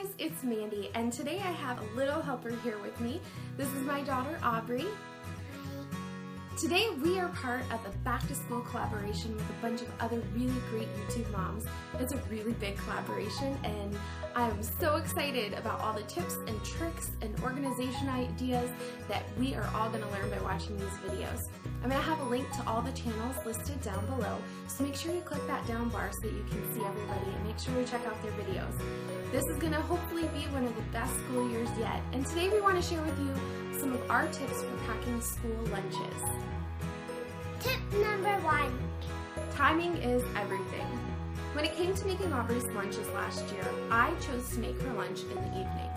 guys, it's Mandy, and today I have a little helper here with me. This is my daughter Aubrey. Today we are part of a back-to-school collaboration with a bunch of other really great YouTube moms. It's a really big collaboration, and I am so excited about all the tips and tricks and organization ideas that we are all going to learn by watching these videos. I'm going to have a link to all the channels listed down below, so make sure you click that down bar so that you can see everybody, and make sure you check out their videos. This is going to hopefully be one of the best school years yet, and today we want to share with you some of our tips for packing school lunches. Tip number 1. Timing is everything. When it came to making Aubrey's lunches last year, I chose to make her lunch in the evening.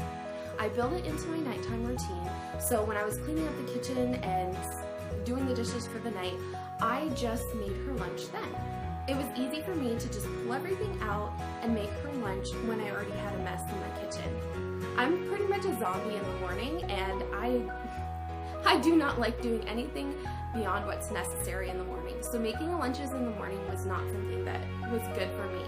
I built it into my nighttime routine, so when I was cleaning up the kitchen and doing the dishes for the night, I just made her lunch then. It was easy for me to just pull everything out and make her lunch when I already had a mess in my kitchen. I'm pretty much a zombie in the morning, and I do not like doing anything beyond what's necessary in the morning. So making lunches in the morning was not something that was good for me.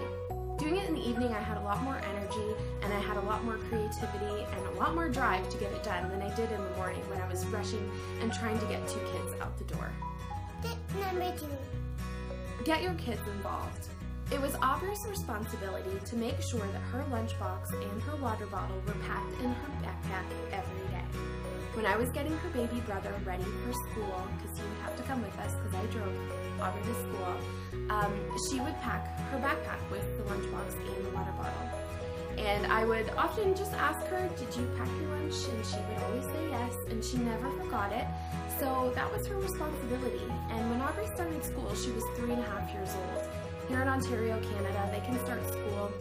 Doing it in the evening, I had a lot more energy, and I had a lot more creativity and a lot more drive to get it done than I did in the morning when I was rushing and trying to get 2 kids out the door. Tip number 2. Get your kids involved. It was Aubrey's responsibility to make sure that her lunchbox and her water bottle were packed in her backpack every day. When I was getting her baby brother ready for school, because he would have to come with us because I drove Aubrey to school, she would pack her backpack with the lunchbox and the water bottle. And I would often just ask her, did you pack your lunch? And she would always say yes, and she never forgot it. So that was her responsibility. And when Aubrey started school, she was 3.5 years old. Here in Ontario, Canada, they can start school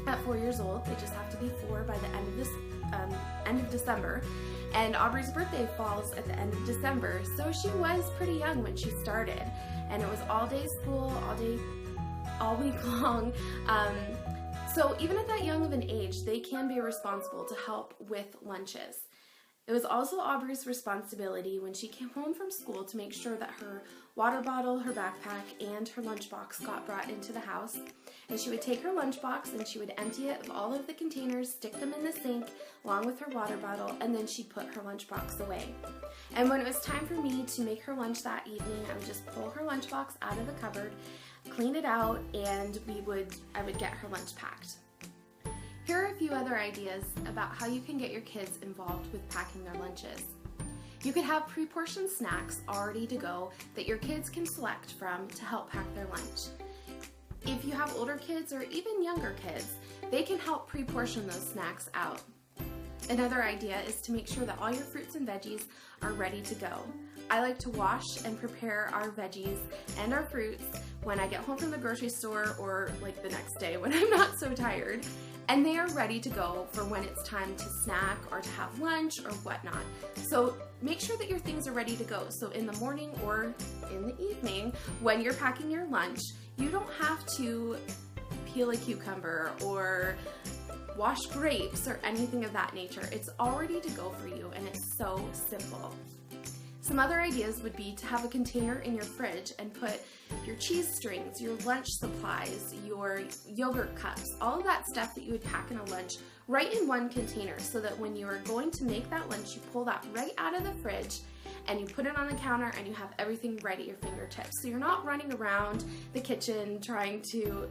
at 4 years old. They just have to be 4 by the end of December. And Aubrey's birthday falls at the end of December, so she was pretty young when she started. And it was all day school, all week long. So even at that young of an age, they can be responsible to help with lunches. It was also Aubrey's responsibility when she came home from school to make sure that her water bottle, her backpack, and her lunchbox got brought into the house. And she would take her lunchbox and she would empty it of all of the containers, stick them in the sink along with her water bottle, and then she'd put her lunchbox away. And when it was time for me to make her lunch that evening, I would just pull her lunchbox out of the cupboard, clean it out, and I would get her lunch packed. Here are a few other ideas about how you can get your kids involved with packing their lunches. You could have pre-portioned snacks already to go that your kids can select from to help pack their lunch. If you have older kids or even younger kids, they can help pre-portion those snacks out. Another idea is to make sure that all your fruits and veggies are ready to go. I like to wash and prepare our veggies and our fruits when I get home from the grocery store or like the next day when I'm not so tired. And they are ready to go for when it's time to snack or to have lunch or whatnot. So make sure that your things are ready to go. So in the morning or in the evening, when you're packing your lunch, you don't have to peel a cucumber or wash grapes or anything of that nature. It's all ready to go for you, and it's so simple. Some other ideas would be to have a container in your fridge and put your cheese strings, your lunch supplies, your yogurt cups, all of that stuff that you would pack in a lunch right in one container, so that when you are going to make that lunch, you pull that right out of the fridge and you put it on the counter and you have everything right at your fingertips. So you're not running around the kitchen trying to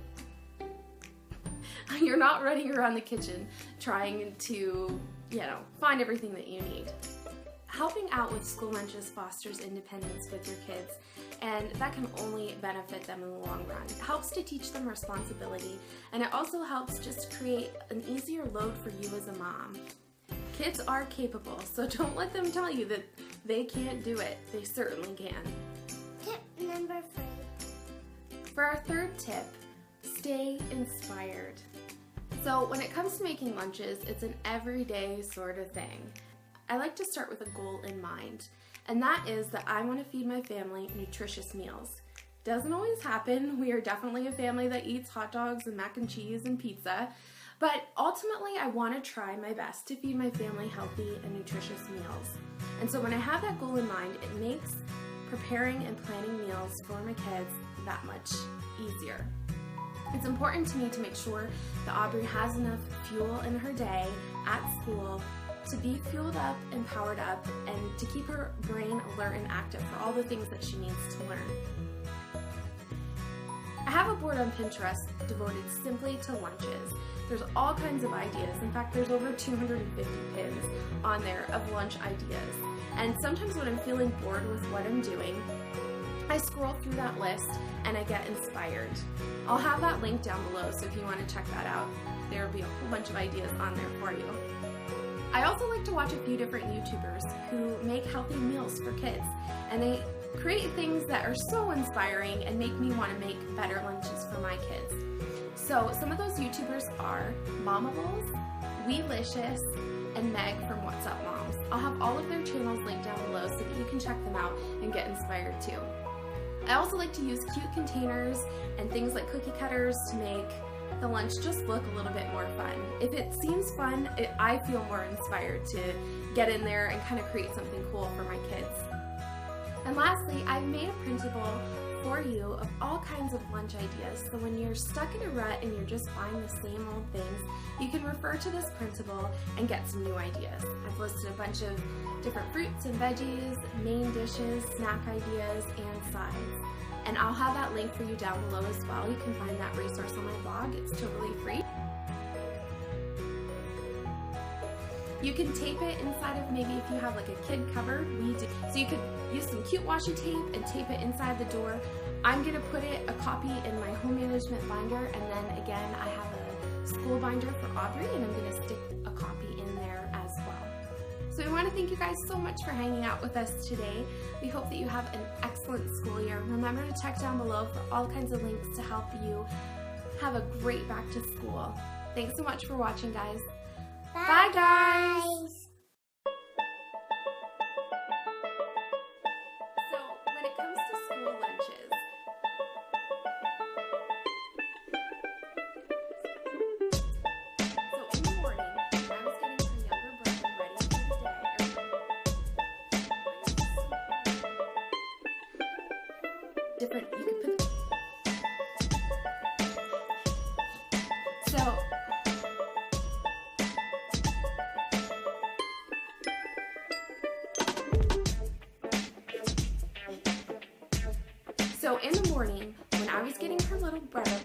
find everything that you need. Helping out with school lunches fosters independence with your kids, and that can only benefit them in the long run. It helps to teach them responsibility, and it also helps just create an easier load for you as a mom. Kids are capable, so don't let them tell you that they can't do it. They certainly can. Tip number 3. For our third tip, stay inspired. So when it comes to making lunches, it's an everyday sort of thing. I like to start with a goal in mind, and that is that I want to feed my family nutritious meals. Doesn't always happen. We are definitely a family that eats hot dogs and mac and cheese and pizza, but ultimately I want to try my best to feed my family healthy and nutritious meals. And so when I have that goal in mind, it makes preparing and planning meals for my kids that much easier. It's important to me to make sure that Aubrey has enough fuel in her day at school to be fueled up and powered up and to keep her brain alert and active for all the things that she needs to learn. I have a board on Pinterest devoted simply to lunches. There's all kinds of ideas. In fact, there's over 250 pins on there of lunch ideas. And sometimes when I'm feeling bored with what I'm doing, I scroll through that list and I get inspired. I'll have that link down below, so if you want to check that out, there will be a whole bunch of ideas on there for you. I also like to watch a few different YouTubers who make healthy meals for kids, and they create things that are so inspiring and make me want to make better lunches for my kids. So some of those YouTubers are MOMMA'S, Weelicious, and Meg from What's Up Moms. I'll have all of their channels linked down below so that you can check them out and get inspired too. I also like to use cute containers and things like cookie cutters to make the lunch just look a little bit more fun. If it seems fun, I feel more inspired to get in there and kind of create something cool for my kids. And lastly, I've made a printable for you of all kinds of lunch ideas, so when you're stuck in a rut and you're just buying the same old things, you can refer to this printable and get some new ideas. I've listed a bunch of different fruits and veggies, main dishes, snack ideas, and sides. And I'll have that link for you down below as well. You can find that resource on my blog. It's totally free. You can tape it inside of, maybe if you have like a kid cupboard, so you could use some cute washi tape and tape it inside the door. I'm gonna put a copy in my home management binder, and then again I have a school binder for Aubrey, and I'm gonna stick a copy in there as well. So I want to thank you guys so much for hanging out with us today. We hope that you have an excellent school year. Remember to check down below for all kinds of links to help you have a great back to school. Thanks so much for watching, guys. Bye, guys! So, when it comes to school lunches, so in the morning, when I was getting my younger brother ready for the day, different, you could put, So in the morning, when I was getting her little brother,